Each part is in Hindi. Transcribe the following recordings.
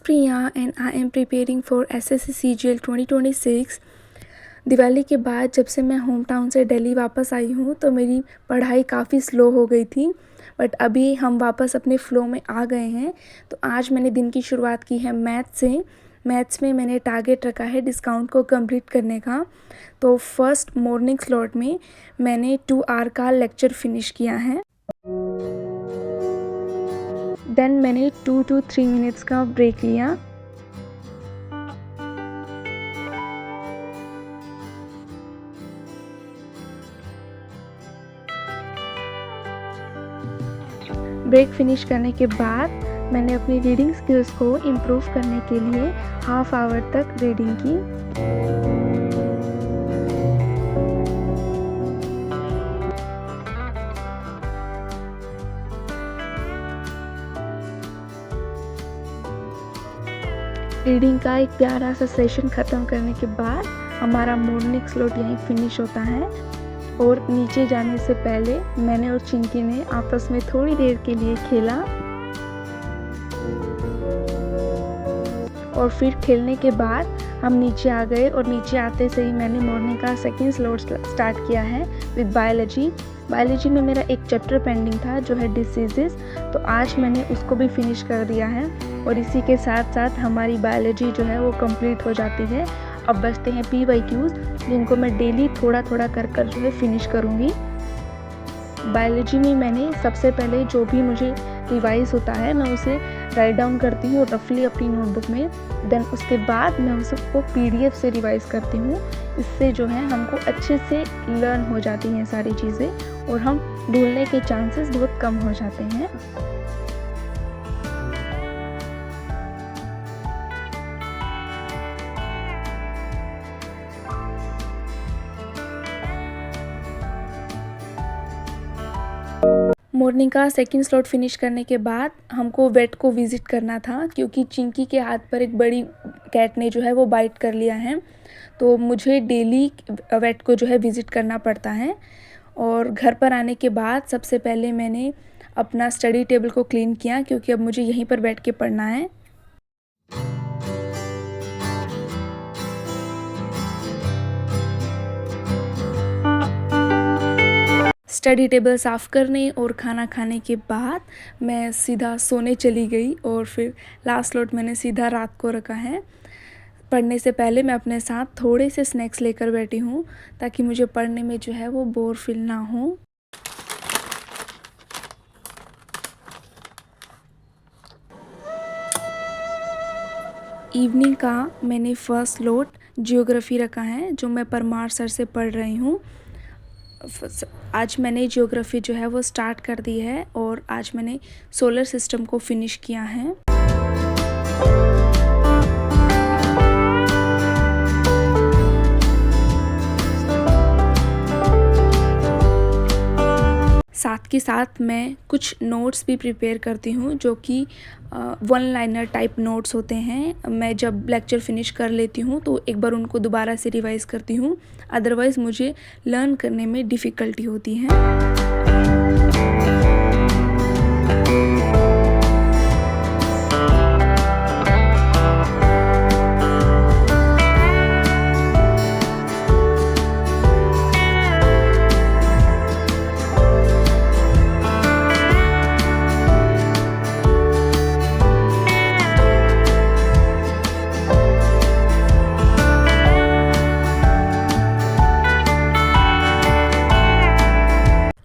Priya and I am preparing for SSC CGL 2026। Diwali के बाद जब से मैं होम टाउन से दिल्ली वापस आई हूँ तो मेरी पढ़ाई काफ़ी स्लो हो गई थी, बट अभी हम वापस अपने फ़्लो में आ गए हैं। तो आज मैंने दिन की शुरुआत की है मैथ्स से। मैथ्स में मैंने टारगेट रखा है डिस्काउंट को कंप्लीट करने का। तो फर्स्ट मॉर्निंग स्लॉट में मैंने 2 आवर का लेक्चर फिनिश किया है। देन मैंने 2 to 3 मिनट्स का ब्रेक लिया। ब्रेक फिनिश करने के बाद मैंने अपनी रीडिंग स्किल्स को इम्प्रूव करने के लिए हाफ आवर तक रीडिंग की। रीडिंग का एक प्यारा सा सेशन ख़त्म करने के बाद हमारा मॉर्निंग स्लॉट यहीं फिनिश होता है। और नीचे जाने से पहले मैंने और चिंकी ने आपस में थोड़ी देर के लिए खेला और फिर खेलने के बाद हम नीचे आ गए। और नीचे आते से ही मैंने मॉर्निंग का सेकंड स्लॉट स्टार्ट किया है विद बायोलॉजी में मेरा एक चैप्टर पेंडिंग था जो है डिसीजेस, तो आज मैंने उसको भी फिनिश कर दिया है और इसी के साथ साथ हमारी बायोलॉजी जो है वो कंप्लीट हो जाती है। अब बचते हैं PYQs, जिनको मैं डेली थोड़ा थोड़ा कर जो है फिनिश करूँगी। बायोलॉजी में मैंने सबसे पहले जो भी मुझे रिवाइज होता है मैं उसे राइट डाउन करती हूँ रफली अपनी नोटबुक में। देन उसके बाद मैं उसको PDF से रिवाइज करती हूँ। इससे जो है हमको अच्छे से लर्न हो जाती हैं सारी चीज़ें और हम भूलने के चांसेस बहुत कम हो जाते हैं। मॉर्निंग का सेकंड स्लॉट फिनिश करने के बाद हमको वेट को विज़िट करना था, क्योंकि चिंकी के हाथ पर एक बड़ी कैट ने जो है वो बाइट कर लिया है। तो मुझे डेली वेट को जो है विज़िट करना पड़ता है। और घर पर आने के बाद सबसे पहले मैंने अपना स्टडी टेबल को क्लीन किया, क्योंकि अब मुझे यहीं पर बैठ के पढ़ना है। स्टडी टेबल साफ़ करने और खाना खाने के बाद मैं सीधा सोने चली गई और फिर लास्ट स्लॉट मैंने सीधा रात को रखा है। पढ़ने से पहले मैं अपने साथ थोड़े से स्नैक्स लेकर बैठी हूँ ताकि मुझे पढ़ने में जो है वो बोर फील ना हो। इवनिंग का मैंने फर्स्ट स्लॉट जियोग्राफी रखा है जो मैं परमार सर से पढ़ रही हूँ। आज मैंने जियोग्राफी जो है वो स्टार्ट कर दी है और आज मैंने सोलर सिस्टम को फिनिश किया है। साथ के साथ मैं कुछ नोट्स भी प्रिपेयर करती हूँ जो कि 1 लाइनर टाइप नोट्स होते हैं। मैं जब लेक्चर फिनिश कर लेती हूँ तो एक बार उनको दोबारा से रिवाइज़ करती हूँ, अदरवाइज़ मुझे लर्न करने में डिफ़िकल्टी होती है।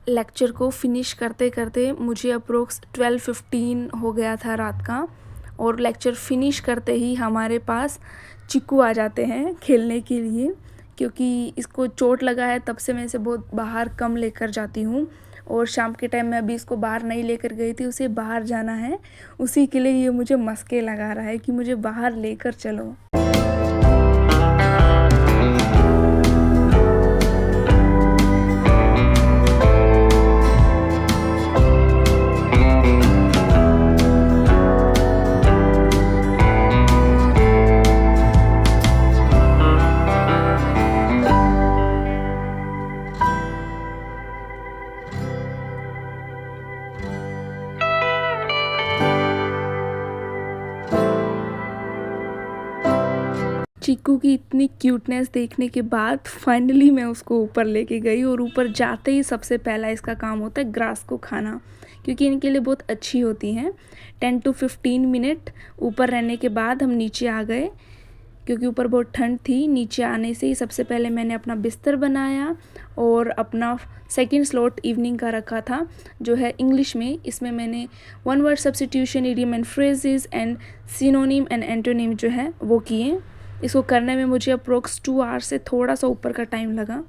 लेक्चर को फिनिश करते करते मुझे अप्रोक्स 12:15 हो गया था रात का। और लेक्चर फिनिश करते ही हमारे पास चिक्कू आ जाते हैं खेलने के लिए, क्योंकि इसको चोट लगा है तब से मैं इसे बहुत बाहर कम लेकर जाती हूँ। और शाम के टाइम मैं अभी इसको बाहर नहीं लेकर गई थी, उसे बाहर जाना है, उसी के लिए ये मुझे मस्के लगा रहा है कि मुझे बाहर लेकर चलो। चीकू की इतनी क्यूटनेस देखने के बाद फाइनली मैं उसको ऊपर लेके गई और ऊपर जाते ही सबसे पहला इसका काम होता है ग्रास को खाना, क्योंकि इनके लिए बहुत अच्छी होती हैं। 10 to 15 मिनट ऊपर रहने के बाद हम नीचे आ गए, क्योंकि ऊपर बहुत ठंड थी। नीचे आने से ही सबसे पहले मैंने अपना बिस्तर बनाया और अपना सेकंड स्लॉट इवनिंग का रखा था, जो है इंग्लिश में। इसमें मैंने one word substitution, idiom and phrases and synonym and antonym जो है वो किए। इसको करने में मुझे अप्रोक्स 2 आवर्स से थोड़ा सा ऊपर का टाइम लगा।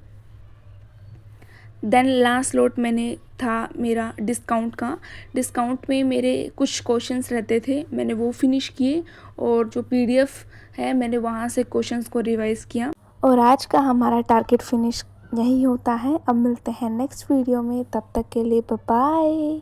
देन लास्ट स्लॉट मैंने था मेरा डिस्काउंट का। डिस्काउंट में मेरे कुछ क्वेश्चंस रहते थे, मैंने वो फिनिश किए और जो पीडीएफ है मैंने वहाँ से क्वेश्चंस को रिवाइज़ किया। और आज का हमारा टारगेट फिनिश यही होता है। अब मिलते हैं नेक्स्ट वीडियो में, तब तक के लिए बाय बाय।